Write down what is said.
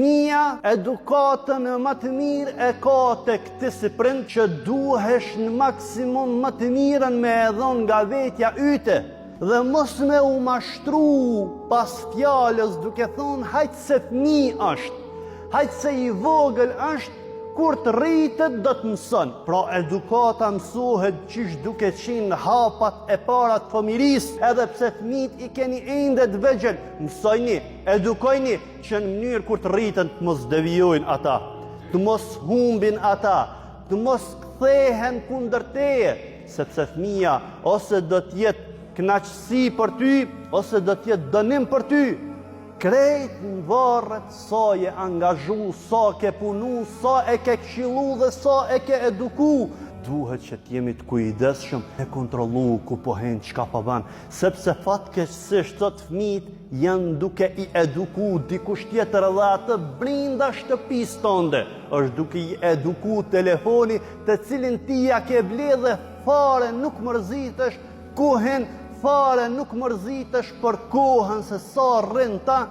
Mia edukatën më të mirë e ka të këti si prind që duhesh në maksimum më të mirën me edhon nga vetja yte dhe mos me u mashtru pas fjallës duke thonë hajtë se fëmi është, hajtë se i vogël është, kur të rritet do të mëson. Pra edukata mësohet qish duke qenë hapat e para të fëmirisë, edhe pse fëmijët i keni ende të vegjël, mësojni, edukojni që në mënyrë kur të rriten të mos devijojnë ata, të mos humbin ata, të mos kthehen kundër teje, sepse fëmia ose do të jetë kënaqësi për ty, ose do të jetë dënim për ty. Krejt në varret sa je angazhu, sa ke punu, sa e ke këshillu dhe sa e ke eduku. Duhet që t'jemi të kujdesshëm e kontrollu ku po hen çka po bën, sepse fatkeqësisht sot fëmijët janë duke i eduku dikush tjetër dhe atë brinda shtëpisë tënde është duke i eduku telefoni të cilin ti ja ke bledh dhe fare nuk mërzitesh ku hen, fare nuk mërzitesh për kohën se sa rrin ta